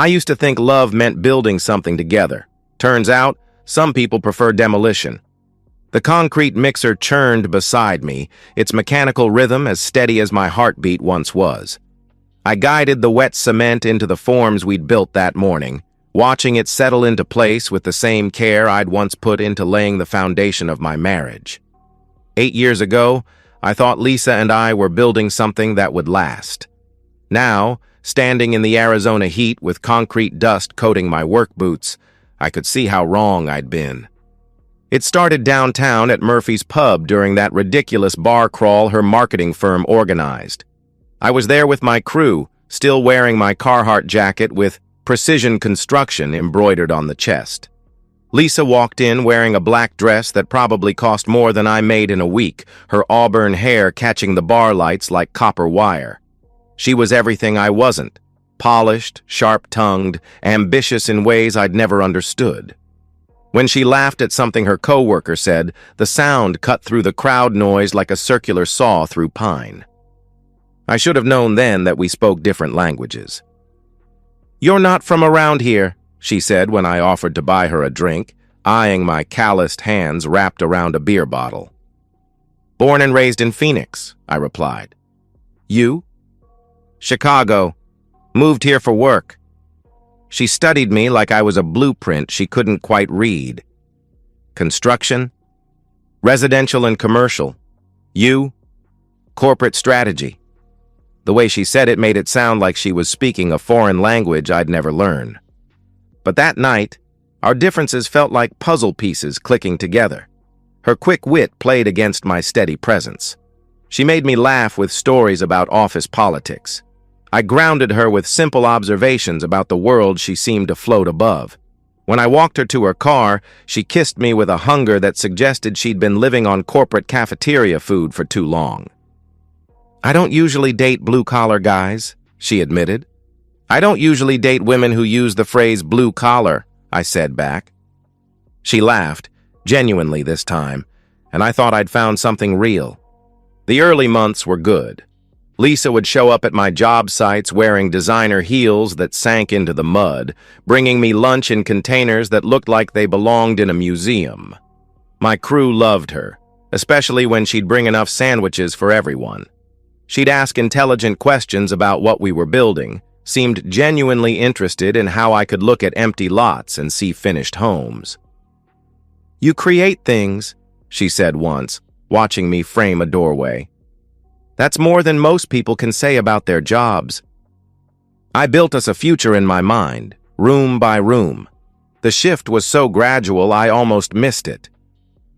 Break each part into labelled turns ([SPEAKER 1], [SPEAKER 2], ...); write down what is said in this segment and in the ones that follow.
[SPEAKER 1] I used to think love meant building something together. Turns out, some people prefer demolition. The concrete mixer churned beside me, its mechanical rhythm as steady as my heartbeat once was. I guided the wet cement into the forms we'd built that morning, watching it settle into place with the same care I'd once put into laying the foundation of my marriage. 8 years ago, I thought Lisa and I were building something that would last. Now, standing in the Arizona heat with concrete dust coating my work boots, I could see how wrong I'd been. It started downtown at Murphy's Pub during that ridiculous bar crawl her marketing firm organized. I was there with my crew, still wearing my Carhartt jacket with Precision Construction embroidered on the chest. Lisa walked in wearing a black dress that probably cost more than I made in a week, her auburn hair catching the bar lights like copper wire. She was everything I wasn't, polished, sharp-tongued, ambitious in ways I'd never understood. When she laughed at something her coworker said, the sound cut through the crowd noise like a circular saw through pine. I should have known then that we spoke different languages. "You're not from around here," she said when I offered to buy her a drink, eyeing my calloused hands wrapped around a beer bottle. "Born and raised in Phoenix," I replied. "You?" "Chicago. Moved here for work." She studied me like I was a blueprint she couldn't quite read. "Construction? Residential and commercial. You? Corporate strategy." The way she said it made it sound like she was speaking a foreign language I'd never learn. But that night, our differences felt like puzzle pieces clicking together. Her quick wit played against my steady presence. She made me laugh with stories about office politics. I grounded her with simple observations about the world she seemed to float above. When I walked her to her car, she kissed me with a hunger that suggested she'd been living on corporate cafeteria food for too long. "I don't usually date blue-collar guys," she admitted. "I don't usually date women who use the phrase blue-collar," I said back. She laughed, genuinely this time, and I thought I'd found something real. The early months were good. Lisa would show up at my job sites wearing designer heels that sank into the mud, bringing me lunch in containers that looked like they belonged in a museum. My crew loved her, especially when she'd bring enough sandwiches for everyone. She'd ask intelligent questions about what we were building, seemed genuinely interested in how I could look at empty lots and see finished homes. "You create things," she said once, watching me frame a doorway. "That's more than most people can say about their jobs." I built us a future in my mind, room by room. The shift was so gradual I almost missed it.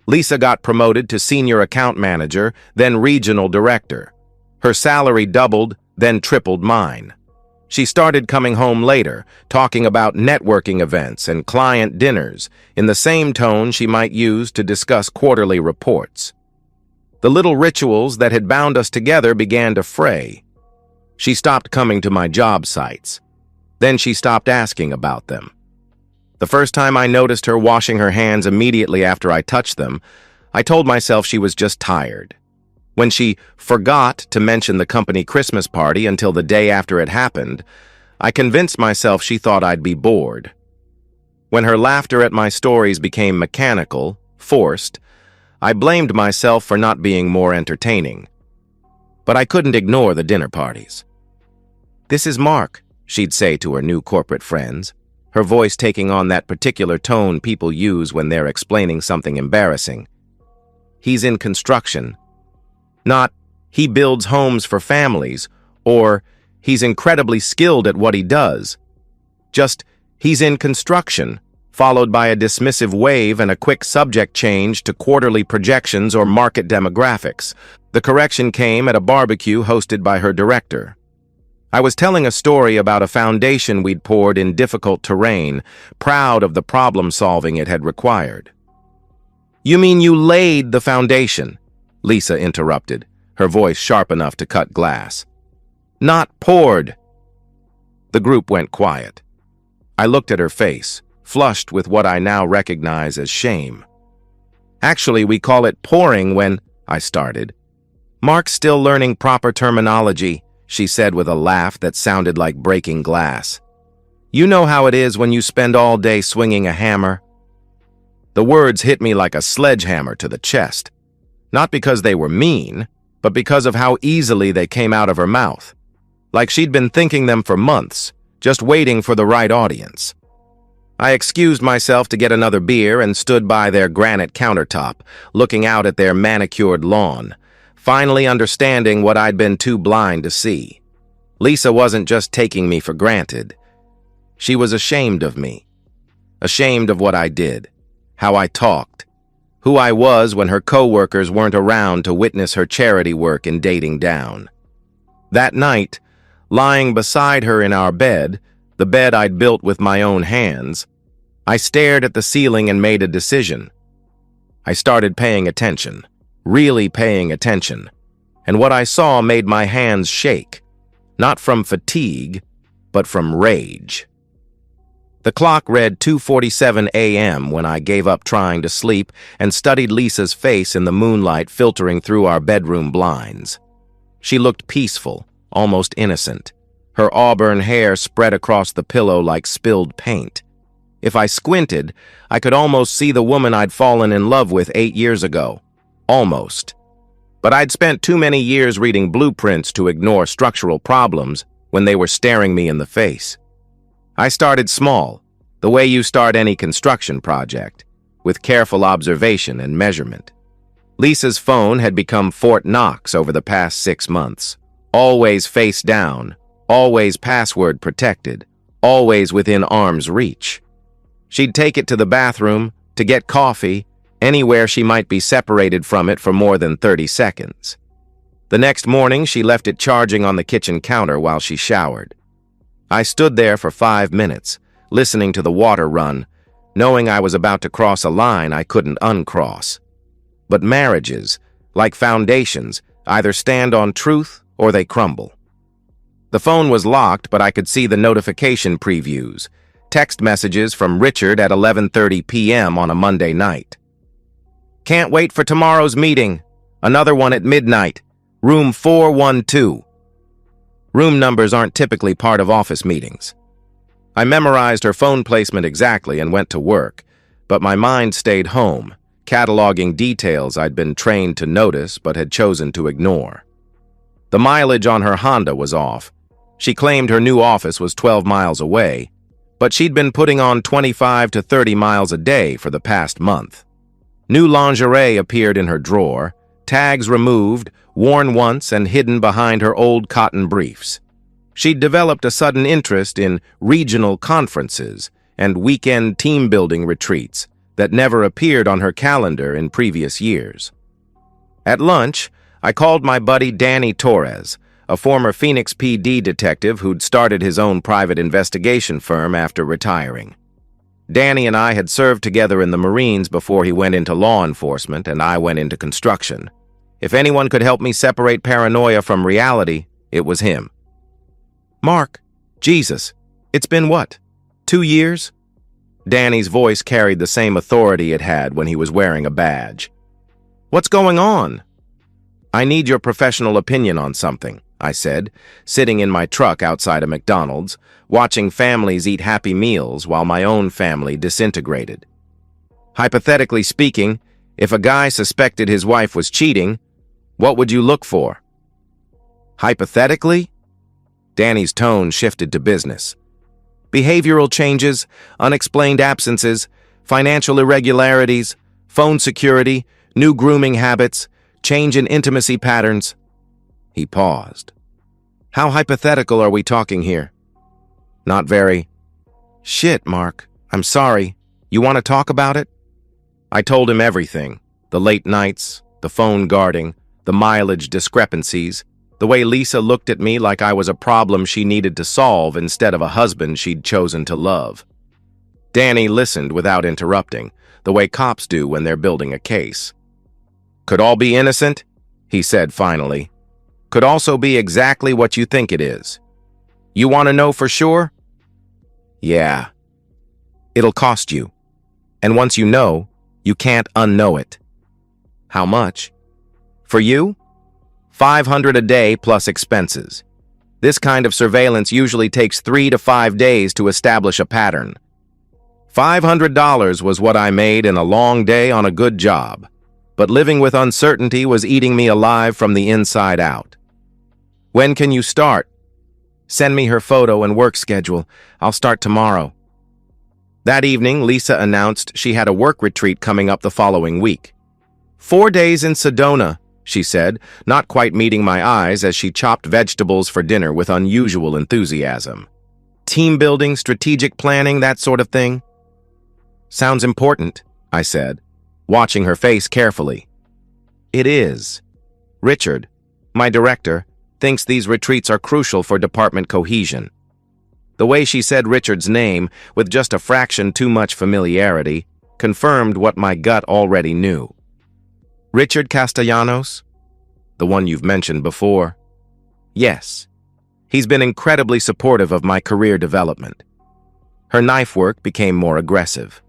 [SPEAKER 1] Lisa got promoted to senior account manager, then regional director. Her salary doubled, then tripled mine. She started coming home later, talking about networking events and client dinners, in the same tone she might use to discuss quarterly reports. The little rituals that had bound us together began to fray. She stopped coming to my job sites. Then she stopped asking about them. The first time I noticed her washing her hands immediately after I touched them, I told myself she was just tired. When she forgot to mention the company Christmas party until the day after it happened, I convinced myself she thought I'd be bored. When her laughter at my stories became mechanical, forced, I blamed myself for not being more entertaining. But I couldn't ignore the dinner parties. "This is Mark," she'd say to her new corporate friends, her voice taking on that particular tone people use when they're explaining something embarrassing. "He's in construction." Not, "He builds homes for families," or "He's incredibly skilled at what he does." Just, "He's in construction," followed by a dismissive wave and a quick subject change to quarterly projections or market demographics. The correction came at a barbecue hosted by her director. I was telling a story about a foundation we'd poured in difficult terrain, proud of the problem-solving it had required. "You mean you laid the foundation?" Lisa interrupted, her voice sharp enough to cut glass. "Not poured." The group went quiet. I looked at her face, flushed with what I now recognize as shame. "Actually, we call it pouring when—" I started. "Mark's still learning proper terminology," she said with a laugh that sounded like breaking glass. You know how it is when you spend all day swinging a hammer? The words hit me like a sledgehammer to the chest, not because they were mean, but because of how easily they came out of her mouth, like she'd been thinking them for months, just waiting for the right audience. I excused myself to get another beer and stood by their granite countertop, looking out at their manicured lawn, finally understanding what I'd been too blind to see. Lisa wasn't just taking me for granted. She was ashamed of me, ashamed of what I did, how I talked, who I was when her coworkers weren't around to witness her charity work in dating down. That night, lying beside her in our bed, the bed I'd built with my own hands, I stared at the ceiling and made a decision. I started paying attention, really paying attention, and what I saw made my hands shake, not from fatigue, but from rage. The clock read 2:47 a.m. when I gave up trying to sleep and studied Lisa's face in the moonlight filtering through our bedroom blinds. She looked peaceful, almost innocent. Her auburn hair spread across the pillow like spilled paint. If I squinted, I could almost see the woman I'd fallen in love with 8 years ago. Almost. But I'd spent too many years reading blueprints to ignore structural problems when they were staring me in the face. I started small, the way you start any construction project, with careful observation and measurement. Lisa's phone had become Fort Knox over the past 6 months. Always face down, always password protected, always within arm's reach. She'd take it to the bathroom, to get coffee, anywhere she might be separated from it for more than 30 seconds. The next morning, she left it charging on the kitchen counter while she showered. I stood there for 5 minutes, listening to the water run, knowing I was about to cross a line I couldn't uncross. But marriages, like foundations, either stand on truth or they crumble. The phone was locked, but I could see the notification previews, text messages from Richard at 11:30 p.m. on a Monday night. Can't wait for tomorrow's meeting. Another one at midnight. Room 412. Room numbers aren't typically part of office meetings. I memorized her phone placement exactly and went to work, but my mind stayed home, cataloging details I'd been trained to notice but had chosen to ignore. The mileage on her Honda was off. She claimed her new office was 12 miles away, but she'd been putting on 25 to 30 miles a day for the past month. New lingerie appeared in her drawer, tags removed, worn once and hidden behind her old cotton briefs. She'd developed a sudden interest in regional conferences and weekend team-building retreats that never appeared on her calendar in previous years. At lunch, I called my buddy Danny Torres, a former Phoenix PD detective who'd started his own private investigation firm after retiring. Danny and I had served together in the Marines before he went into law enforcement and I went into construction. If anyone could help me separate paranoia from reality, it was him. Mark, Jesus, it's been what, 2 years? Danny's voice carried the same authority it had when he was wearing a badge. What's going on? I need your professional opinion on something, I said, sitting in my truck outside a McDonald's, watching families eat happy meals while my own family disintegrated. Hypothetically speaking, if a guy suspected his wife was cheating, what would you look for? Hypothetically? Danny's tone shifted to business. Behavioral changes, unexplained absences, financial irregularities, phone security, new grooming habits, change in intimacy patterns. He paused. How hypothetical are we talking here? Not very. Shit, Mark. I'm sorry. You want to talk about it? I told him everything. The late nights, the phone guarding, the mileage discrepancies, the way Lisa looked at me like I was a problem she needed to solve instead of a husband she'd chosen to love. Danny listened without interrupting, the way cops do when they're building a case. Could all be innocent? He said finally. Could also be exactly what you think it is. You want to know for sure? Yeah. It'll cost you. And once you know, you can't unknow it. How much? For you? $500 a day plus expenses. This kind of surveillance usually takes 3 to 5 days to establish a pattern. $500 was what I made in a long day on a good job, but living with uncertainty was eating me alive from the inside out. When can you start? Send me her photo and work schedule. I'll start tomorrow. That evening, Lisa announced she had a work retreat coming up the following week. 4 days in Sedona, she said, not quite meeting my eyes as she chopped vegetables for dinner with unusual enthusiasm. Team building, strategic planning, that sort of thing? Sounds important, I said, watching her face carefully. It is. Richard, my director, thinks these retreats are crucial for department cohesion. The way she said Richard's name, with just a fraction too much familiarity, confirmed what my gut already knew. Richard Castellanos? The one you've mentioned before? Yes. He's been incredibly supportive of my career development. Her knife work became more aggressive.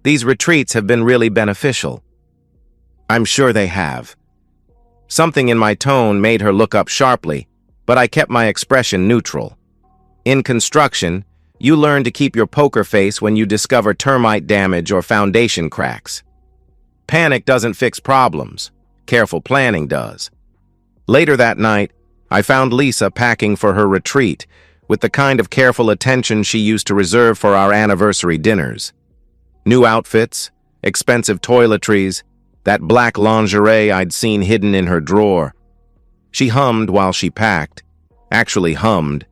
[SPEAKER 1] These retreats have been really beneficial. I'm sure they have. Something in my tone made her look up sharply, but I kept my expression neutral. In construction, you learn to keep your poker face when you discover termite damage or foundation cracks. Panic doesn't fix problems. Careful planning does. Later that night, I found Lisa packing for her retreat with the kind of careful attention she used to reserve for our anniversary dinners. New outfits, expensive toiletries, that black lingerie I'd seen hidden in her drawer. She hummed while she packed, actually hummed,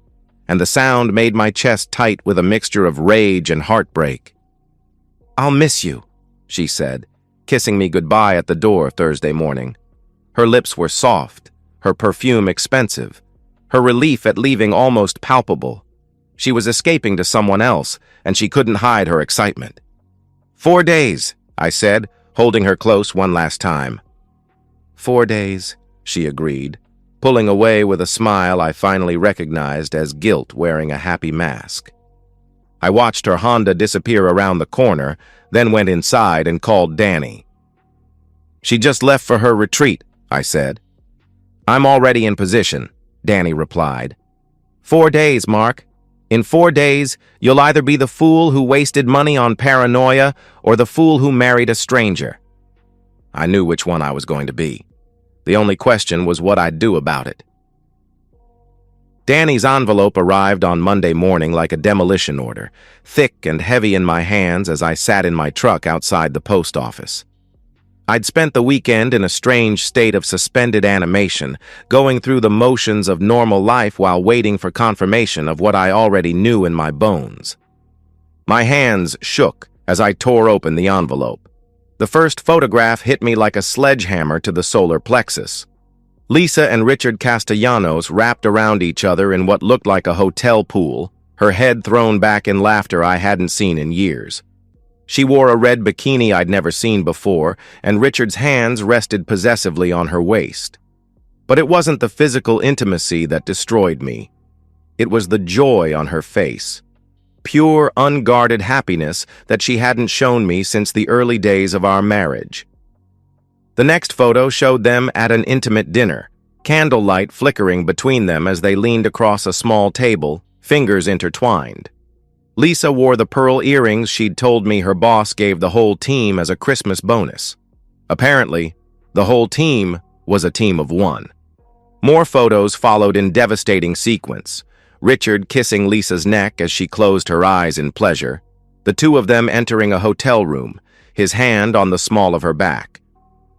[SPEAKER 1] and the sound made my chest tight with a mixture of rage and heartbreak. "I'll miss you," she said, kissing me goodbye at the door Thursday morning. Her lips were soft, her perfume expensive, her relief at leaving almost palpable. She was escaping to someone else, and she couldn't hide her excitement. 4 days, I said, holding her close one last time. 4 days, she agreed, pulling away with a smile I finally recognized as guilt wearing a happy mask. I watched her Honda disappear around the corner, then went inside and called Danny. "She just left for her retreat," I said. "I'm already in position," Danny replied. 4 days, Mark. In 4 days, you'll either be the fool who wasted money on paranoia or the fool who married a stranger. I knew which one I was going to be. The only question was what I'd do about it. Danny's envelope arrived on Monday morning like a demolition order, thick and heavy in my hands as I sat in my truck outside the post office. I'd spent the weekend in a strange state of suspended animation, going through the motions of normal life while waiting for confirmation of what I already knew in my bones. My hands shook as I tore open the envelope. The first photograph hit me like a sledgehammer to the solar plexus. Lisa and Richard Castellanos wrapped around each other in what looked like a hotel pool, her head thrown back in laughter I hadn't seen in years. She wore a red bikini I'd never seen before, and Richard's hands rested possessively on her waist. But it wasn't the physical intimacy that destroyed me. It was the joy on her face. Pure, unguarded happiness that she hadn't shown me since the early days of our marriage. The next photo showed them at an intimate dinner, candlelight flickering between them as they leaned across a small table, fingers intertwined. Lisa wore the pearl earrings she'd told me her boss gave the whole team as a Christmas bonus. Apparently, the whole team was a team of one. More photos followed in devastating sequence. Richard kissing Lisa's neck as she closed her eyes in pleasure, the two of them entering a hotel room, his hand on the small of her back.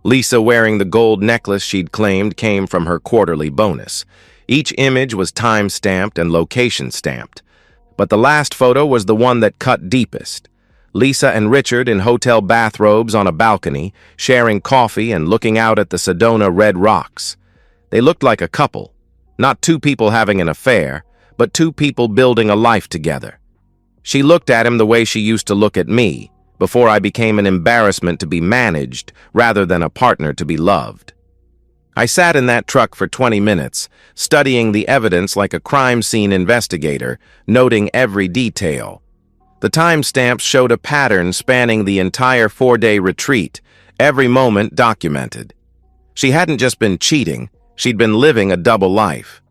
[SPEAKER 1] Lisa wearing the gold necklace she'd claimed came from her quarterly bonus. Each image was time-stamped and location-stamped. But the last photo was the one that cut deepest. Lisa and Richard in hotel bathrobes on a balcony, sharing coffee and looking out at the Sedona red rocks. They looked like a couple, not two people having an affair, but two people building a life together. She looked at him the way she used to look at me, before I became an embarrassment to be managed rather than a partner to be loved. I sat in that truck for 20 minutes, studying the evidence like a crime scene investigator, noting every detail. The timestamps showed a pattern spanning the entire 4-day retreat, every moment documented. She hadn't just been cheating, she'd been living a double life.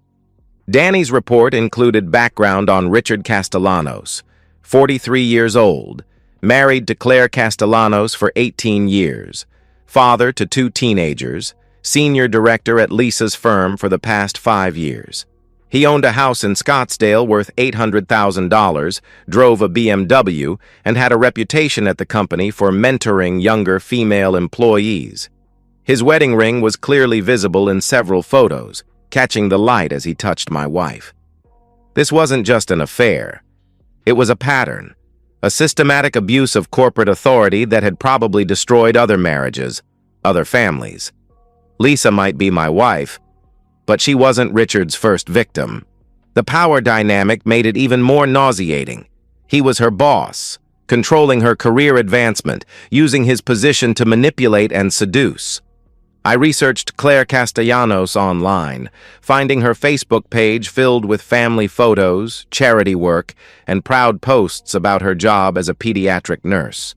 [SPEAKER 1] Danny's report included background on Richard Castellanos, 43 years old, married to Claire Castellanos for 18 years, father to 2 teenagers, senior director at Lisa's firm for the past 5 years. He owned a house in Scottsdale worth $800,000, drove a BMW, and had a reputation at the company for mentoring younger female employees. His wedding ring was clearly visible in several photos, catching the light as he touched my wife. This wasn't just an affair. It was a pattern, a systematic abuse of corporate authority that had probably destroyed other marriages, other families. Lisa might be my wife, but she wasn't Richard's first victim. The power dynamic made it even more nauseating. He was her boss, controlling her career advancement, using his position to manipulate and seduce. I researched Claire Castellanos online, finding her Facebook page filled with family photos, charity work, and proud posts about her job as a pediatric nurse.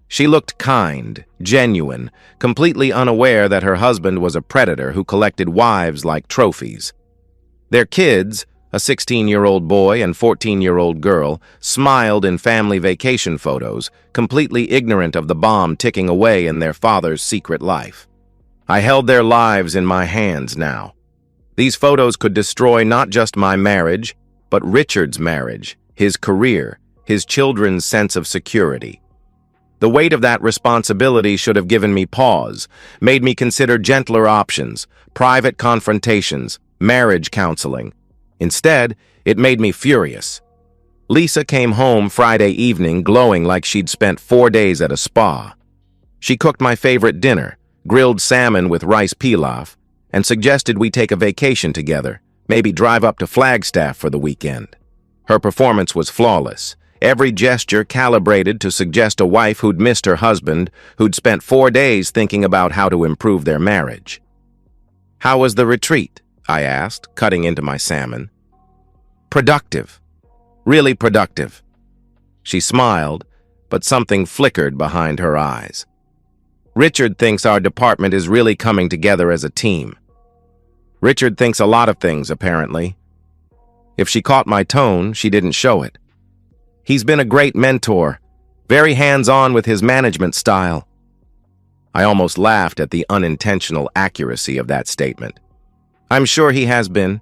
[SPEAKER 1] She looked kind, genuine, completely unaware that her husband was a predator who collected wives like trophies. Their kids, a 16-year-old boy and 14-year-old girl, smiled in family vacation photos, completely ignorant of the bomb ticking away in their father's secret life. I held their lives in my hands now. These photos could destroy not just my marriage, but Richard's marriage, his career, his children's sense of security. The weight of that responsibility should have given me pause, made me consider gentler options, private confrontations, marriage counseling. Instead, it made me furious. Lisa came home Friday evening glowing like she'd spent 4 days at a spa. She cooked my favorite dinner, grilled salmon with rice pilaf, and suggested we take a vacation together, maybe drive up to Flagstaff for the weekend. Her performance was flawless, every gesture calibrated to suggest a wife who'd missed her husband, who'd spent 4 days thinking about how to improve their marriage. "How was the retreat?" I asked, cutting into my salmon. "Productive. Really productive." She smiled, but something flickered behind her eyes. "Richard thinks our department is really coming together as a team." Richard thinks a lot of things, apparently. If she caught my tone, she didn't show it. He's been a great mentor, very hands-on with his management style. I almost laughed at the unintentional accuracy of that statement. I'm sure he has been.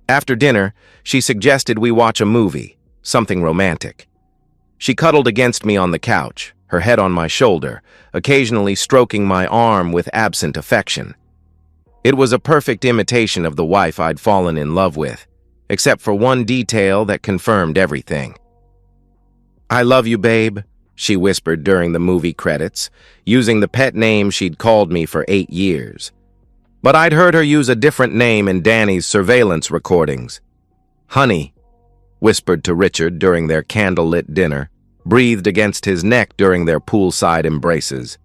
[SPEAKER 1] After dinner, she suggested we watch a movie, something romantic. She cuddled against me on the couch, her head on my shoulder, occasionally stroking my arm with absent affection. It was a perfect imitation of the wife I'd fallen in love with, except for one detail that confirmed everything. "I love you, babe," she whispered during the movie credits, using the pet name she'd called me for 8 years. But I'd heard her use a different name in Danny's surveillance recordings. "Honey," whispered to Richard during their candlelit dinner, breathed against his neck during their poolside embraces.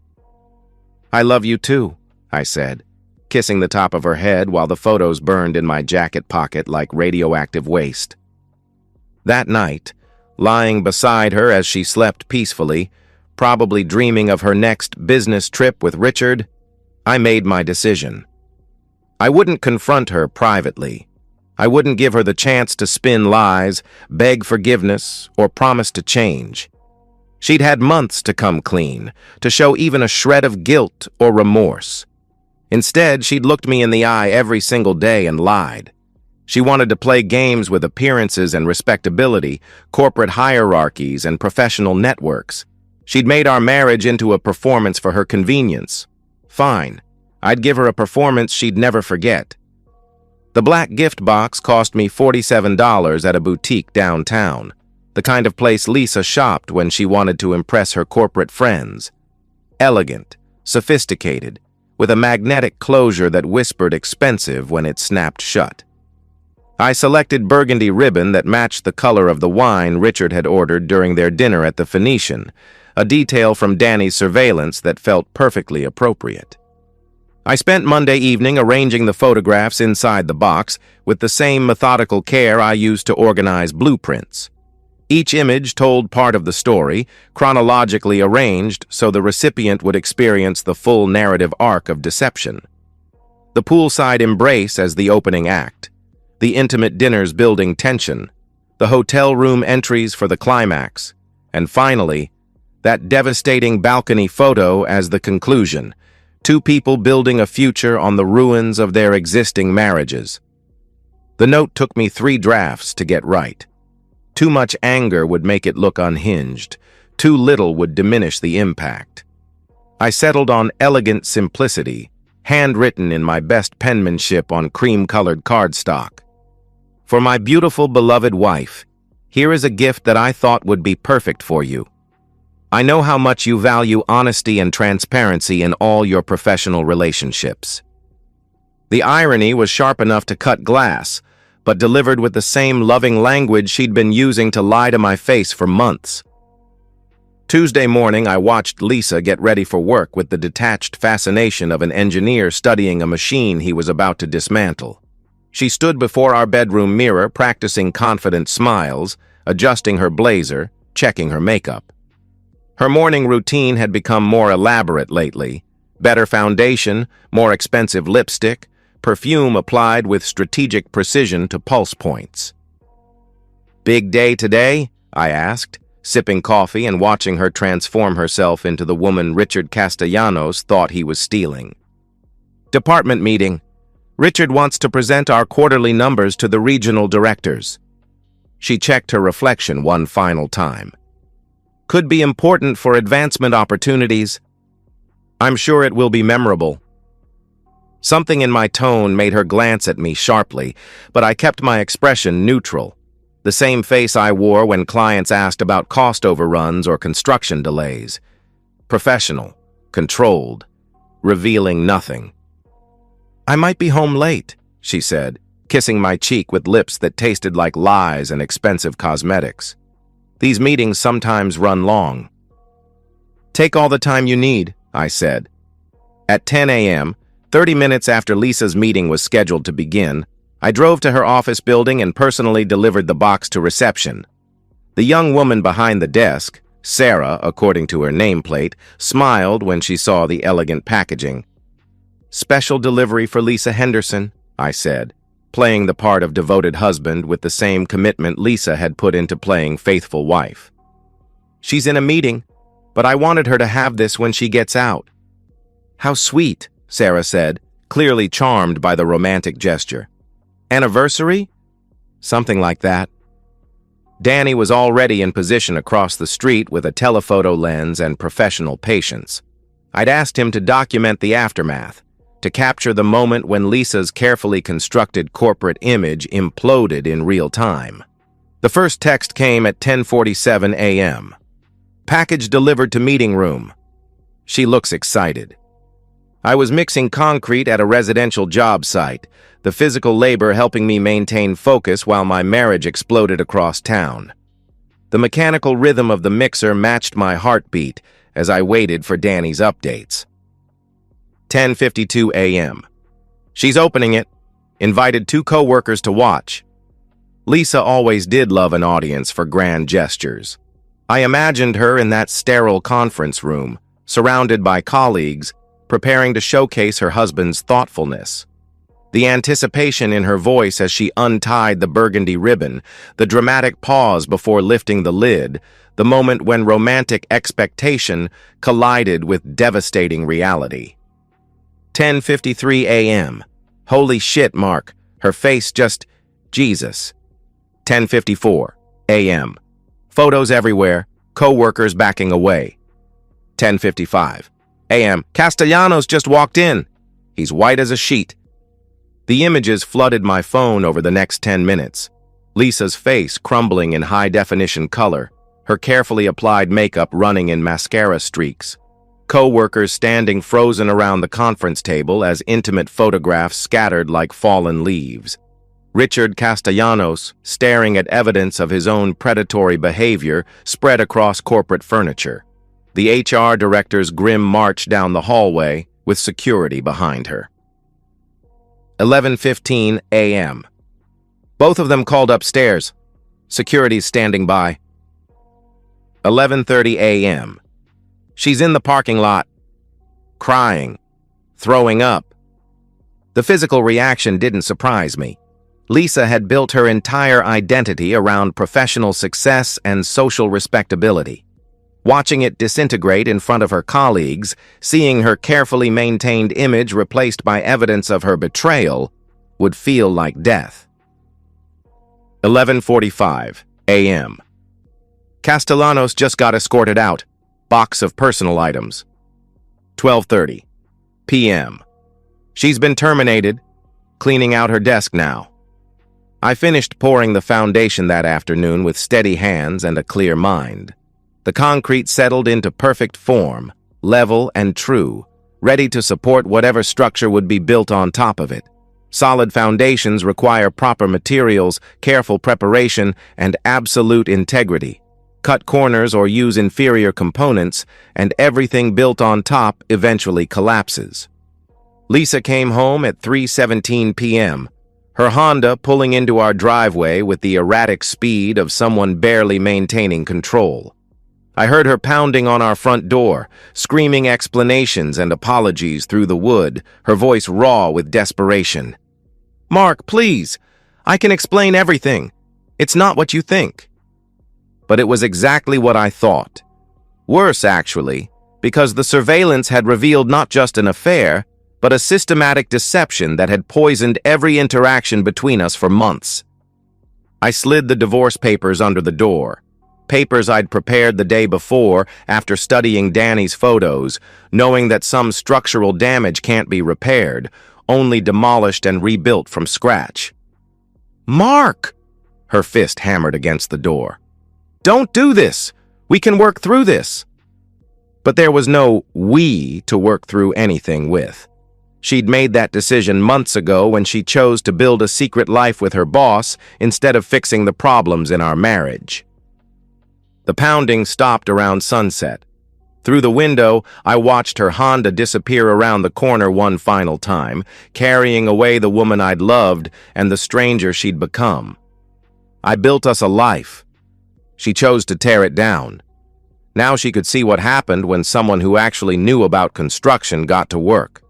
[SPEAKER 1] "I love you too," I said, kissing the top of her head while the photos burned in my jacket pocket like radioactive waste. That night, lying beside her as she slept peacefully, probably dreaming of her next business trip with Richard, I made my decision. I wouldn't confront her privately. I wouldn't give her the chance to spin lies, beg forgiveness, or promise to change. She'd had months to come clean, to show even a shred of guilt or remorse. Instead, she'd looked me in the eye every single day and lied. She wanted to play games with appearances and respectability, corporate hierarchies, and professional networks. She'd made our marriage into a performance for her convenience. Fine. I'd give her a performance she'd never forget. The black gift box cost me $47 at a boutique downtown, the kind of place Lisa shopped when she wanted to impress her corporate friends. Elegant, sophisticated, with a magnetic closure that whispered expensive when it snapped shut. I selected burgundy ribbon that matched the color of the wine Richard had ordered during their dinner at the Phoenician, a detail from Danny's surveillance that felt perfectly appropriate. I spent Monday evening arranging the photographs inside the box with the same methodical care I used to organize blueprints. Each image told part of the story, chronologically arranged so the recipient would experience the full narrative arc of deception. The poolside embrace as the opening act, the intimate dinners building tension, the hotel room entries for the climax, and finally, that devastating balcony photo as the conclusion, two people building a future on the ruins of their existing marriages. The note took me 3 drafts to get right. Too much anger would make it look unhinged. Too little would diminish the impact. I settled on elegant simplicity, handwritten in my best penmanship on cream-colored cardstock. For my beautiful, beloved wife, here is a gift that I thought would be perfect for you. I know how much you value honesty and transparency in all your professional relationships. The irony was sharp enough to cut glass, but delivered with the same loving language she'd been using to lie to my face for months. Tuesday morning, I watched Lisa get ready for work with the detached fascination of an engineer studying a machine he was about to dismantle. She stood before our bedroom mirror, practicing confident smiles, adjusting her blazer, checking her makeup. Her morning routine had become more elaborate lately. Better foundation, more expensive lipstick, perfume applied with strategic precision to pulse points. "Big day today?" I asked, sipping coffee and watching her transform herself into the woman Richard Castellanos thought he was stealing. "Department meeting. Richard wants to present our quarterly numbers to the regional directors." She checked her reflection one final time. "Could be important for advancement opportunities. I'm sure it will be memorable." Something in my tone made her glance at me sharply, but I kept my expression neutral, the same face I wore when clients asked about cost overruns or construction delays. Professional, controlled, revealing nothing. "I might be home late," she said, kissing my cheek with lips that tasted like lies and expensive cosmetics. "These meetings sometimes run long." "Take all the time you need," I said. At 10 a.m., 30 minutes after Lisa's meeting was scheduled to begin, I drove to her office building and personally delivered the box to reception. The young woman behind the desk, Sarah, according to her nameplate, smiled when she saw the elegant packaging. "Special delivery for Lisa Henderson," I said, playing the part of devoted husband with the same commitment Lisa had put into playing faithful wife. "She's in a meeting, but I wanted her to have this when she gets out." "How sweet," Sarah said, clearly charmed by the romantic gesture. "Anniversary?" "Something like that." Danny was already in position across the street with a telephoto lens and professional patience. I'd asked him to document the aftermath, to capture the moment when Lisa's carefully constructed corporate image imploded in real time. The first text came at 10:47 a.m. "Package delivered to meeting room." She looks excited. I was mixing concrete at a residential job site, the physical labor helping me maintain focus while my marriage exploded across town. The mechanical rhythm of the mixer matched my heartbeat as I waited for Danny's updates. 10:52 a.m. "She's opening it. Invited 2 co-workers to watch." Lisa always did love an audience for grand gestures. I imagined her in that sterile conference room, surrounded by colleagues, preparing to showcase her husband's thoughtfulness. The anticipation in her voice as she untied the burgundy ribbon, the dramatic pause before lifting the lid, the moment when romantic expectation collided with devastating reality. 10:53 a.m. "Holy shit, Mark. Her face just... Jesus." 10:54 a.m. "Photos everywhere. Co-workers backing away." 10:55 a.m. "Castellanos just walked in. He's white as a sheet." The images flooded my phone over the next 10 minutes. Lisa's face crumbling in high-definition color, her carefully applied makeup running in mascara streaks. Co-workers standing frozen around the conference table as intimate photographs scattered like fallen leaves. Richard Castellanos staring at evidence of his own predatory behavior spread across corporate furniture. The HR director's grim march down the hallway with security behind her. 11:15 a.m. "Both of them called upstairs. Security's standing by." 11:30 a.m. "She's in the parking lot. Crying. Throwing up." The physical reaction didn't surprise me. Lisa had built her entire identity around professional success and social respectability. Watching it disintegrate in front of her colleagues, seeing her carefully maintained image replaced by evidence of her betrayal, would feel like death. 11:45 a.m. Castellanos just got escorted out. Box of personal items. 12:30 p.m. She's been terminated. Cleaning out her desk now. I finished pouring the foundation that afternoon with steady hands and a clear mind. The concrete settled into perfect form, level and true, ready to support whatever structure would be built on top of it. Solid foundations require proper materials, careful preparation, and absolute integrity. Cut corners or use inferior components, and everything built on top eventually collapses. Lisa came home at 3:17 p.m., her Honda pulling into our driveway with the erratic speed of someone barely maintaining control. I heard her pounding on our front door, screaming explanations and apologies through the wood, her voice raw with desperation. "Mark, please! I can explain everything. It's not what you think." But it was exactly what I thought. Worse, actually, because the surveillance had revealed not just an affair, but a systematic deception that had poisoned every interaction between us for months. I slid the divorce papers under the door. Papers I'd prepared the day before after studying Danny's photos, knowing that some structural damage can't be repaired, only demolished and rebuilt from scratch. "Mark!" Her fist hammered against the door. "Don't do this! We can work through this!" But there was no we to work through anything with. She'd made that decision months ago when she chose to build a secret life with her boss instead of fixing the problems in our marriage. The pounding stopped around sunset. Through the window, I watched her Honda disappear around the corner one final time, carrying away the woman I'd loved and the stranger she'd become. I built us a life. She chose to tear it down. Now she could see what happened when someone who actually knew about construction got to work.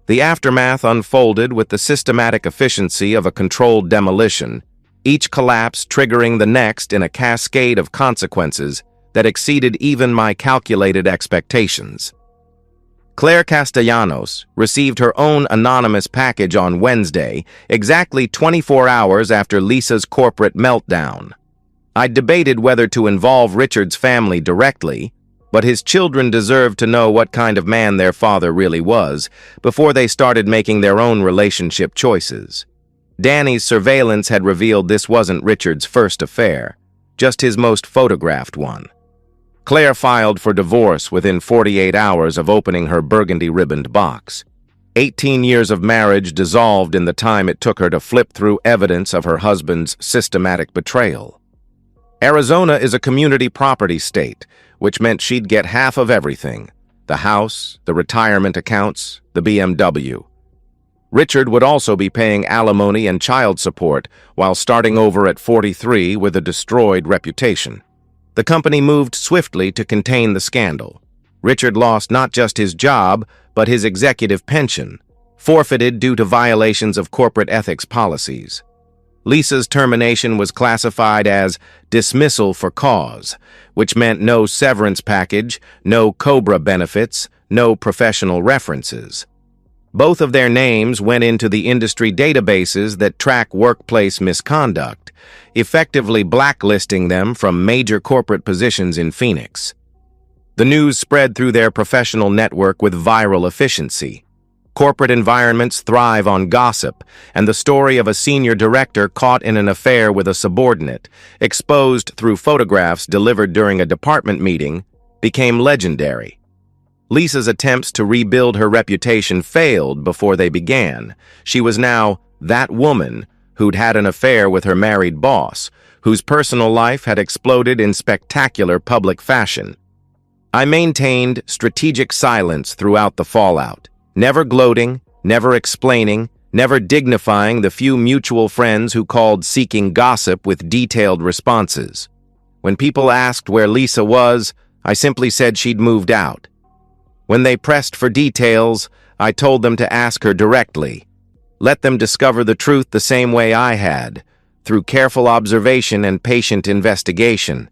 [SPEAKER 1] The aftermath unfolded with the systematic efficiency of a controlled demolition, each collapse triggering the next in a cascade of consequences that exceeded even my calculated expectations. Claire Castellanos received her own anonymous package on Wednesday, exactly 24 hours after Lisa's corporate meltdown. I debated whether to involve Richard's family directly, but his children deserved to know what kind of man their father really was before they started making their own relationship choices. Danny's surveillance had revealed this wasn't Richard's first affair, just his most photographed one. Claire filed for divorce within 48 hours of opening her burgundy-ribboned box. 18 years of marriage dissolved in the time it took her to flip through evidence of her husband's systematic betrayal. Arizona is a community property state, which meant she'd get half of everything: the house, the retirement accounts, the BMW. Richard would also be paying alimony and child support while starting over at 43 with a destroyed reputation. The company moved swiftly to contain the scandal. Richard lost not just his job, but his executive pension, forfeited due to violations of corporate ethics policies. Lisa's termination was classified as dismissal for cause, which meant no severance package, no COBRA benefits, no professional references. Both of their names went into the industry databases that track workplace misconduct, effectively blacklisting them from major corporate positions in Phoenix. The news spread through their professional network with viral efficiency. Corporate environments thrive on gossip, and the story of a senior director caught in an affair with a subordinate, exposed through photographs delivered during a department meeting, became legendary. Lisa's attempts to rebuild her reputation failed before they began. She was now that woman who'd had an affair with her married boss, whose personal life had exploded in spectacular public fashion. I maintained strategic silence throughout the fallout, never gloating, never explaining, never dignifying the few mutual friends who called seeking gossip with detailed responses. When people asked where Lisa was, I simply said she'd moved out. When they pressed for details, I told them to ask her directly. Let them discover the truth the same way I had, through careful observation and patient investigation.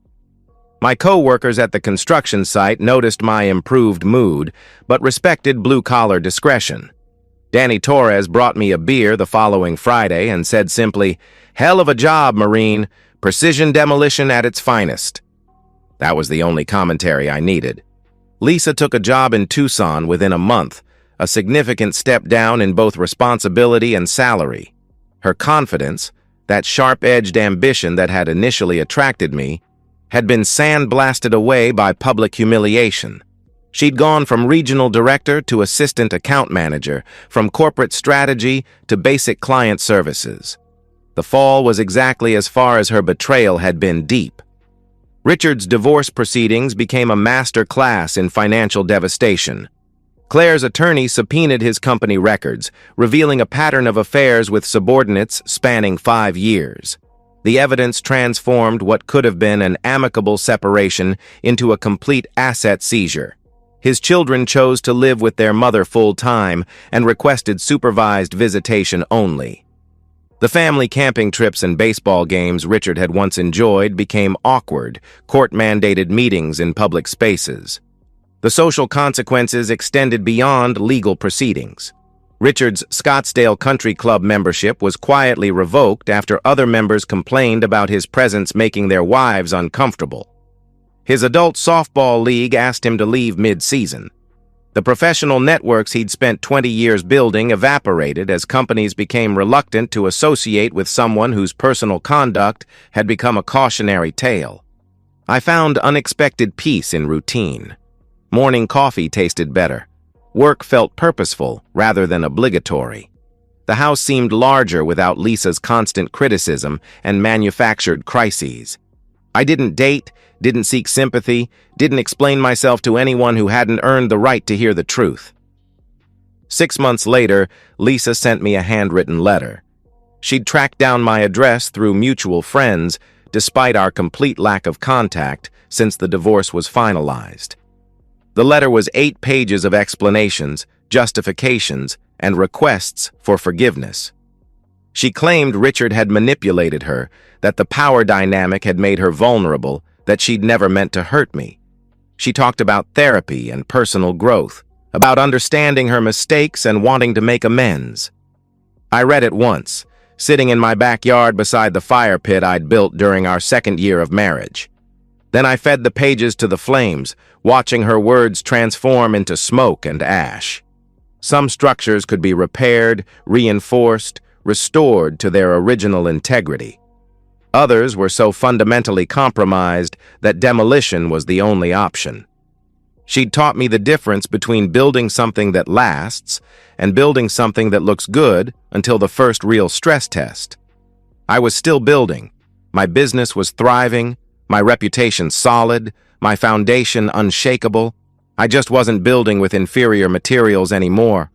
[SPEAKER 1] My co-workers at the construction site noticed my improved mood, but respected blue-collar discretion. Danny Torres brought me a beer the following Friday and said simply, "Hell of a job, Marine. Precision demolition at its finest." That was the only commentary I needed. Lisa took a job in Tucson within a month, a significant step down in both responsibility and salary. Her confidence, that sharp-edged ambition that had initially attracted me, had been sandblasted away by public humiliation. She'd gone from regional director to assistant account manager, from corporate strategy to basic client services. The fall was exactly as far as her betrayal had been deep. Richard's divorce proceedings became a master class in financial devastation. Claire's attorney subpoenaed his company records, revealing a pattern of affairs with subordinates spanning 5 years. The evidence transformed what could have been an amicable separation into a complete asset seizure. His children chose to live with their mother full-time and requested supervised visitation only. The family camping trips and baseball games Richard had once enjoyed became awkward, court-mandated meetings in public spaces. The social consequences extended beyond legal proceedings. Richard's Scottsdale Country Club membership was quietly revoked after other members complained about his presence making their wives uncomfortable. His adult softball league asked him to leave mid-season. The professional networks he'd spent 20 years building evaporated as companies became reluctant to associate with someone whose personal conduct had become a cautionary tale. I found unexpected peace in routine. Morning coffee tasted better. Work felt purposeful rather than obligatory. The house seemed larger without Lisa's constant criticism and manufactured crises. I didn't date, didn't seek sympathy, didn't explain myself to anyone who hadn't earned the right to hear the truth. 6 months later, Lisa sent me a handwritten letter. She'd tracked down my address through mutual friends, despite our complete lack of contact since the divorce was finalized. The letter was 8 pages of explanations, justifications, and requests for forgiveness. She claimed Richard had manipulated her, that the power dynamic had made her vulnerable, that she'd never meant to hurt me. She talked about therapy and personal growth, about understanding her mistakes and wanting to make amends. I read it once, sitting in my backyard beside the fire pit I'd built during our 2nd year of marriage. Then I fed the pages to the flames, watching her words transform into smoke and ash. Some structures could be repaired, reinforced, restored to their original integrity. Others were so fundamentally compromised that demolition was the only option. She'd taught me the difference between building something that lasts and building something that looks good until the first real stress test. I was still building. My business was thriving, my reputation solid, my foundation unshakable. I just wasn't building with inferior materials anymore.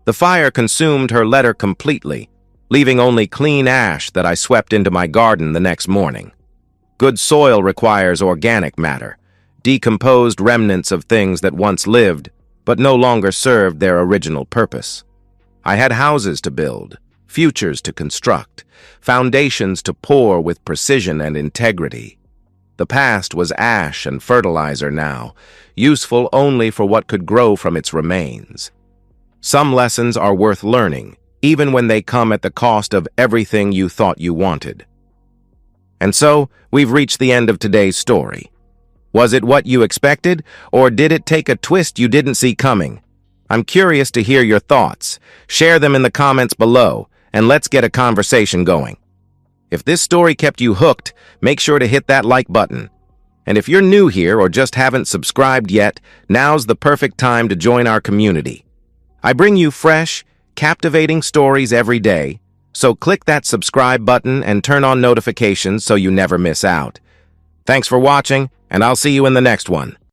[SPEAKER 1] The fire consumed her letter completely, leaving only clean ash that I swept into my garden the next morning. Good soil requires organic matter, decomposed remnants of things that once lived, but no longer served their original purpose. I had houses to build, futures to construct, foundations to pour with precision and integrity. The past was ash and fertilizer now, useful only for what could grow from its remains. Some lessons are worth learning, even when they come at the cost of everything you thought you wanted. And so, we've reached the end of today's story. Was it what you expected, or did it take a twist you didn't see coming? I'm curious to hear your thoughts. Share them in the comments below, and let's get a conversation going. If this story kept you hooked, make sure to hit that like button. And if you're new here or just haven't subscribed yet, now's the perfect time to join our community. I bring you fresh, captivating stories every day, so click that subscribe button and turn on notifications so you never miss out. Thanks for watching, and I'll see you in the next one.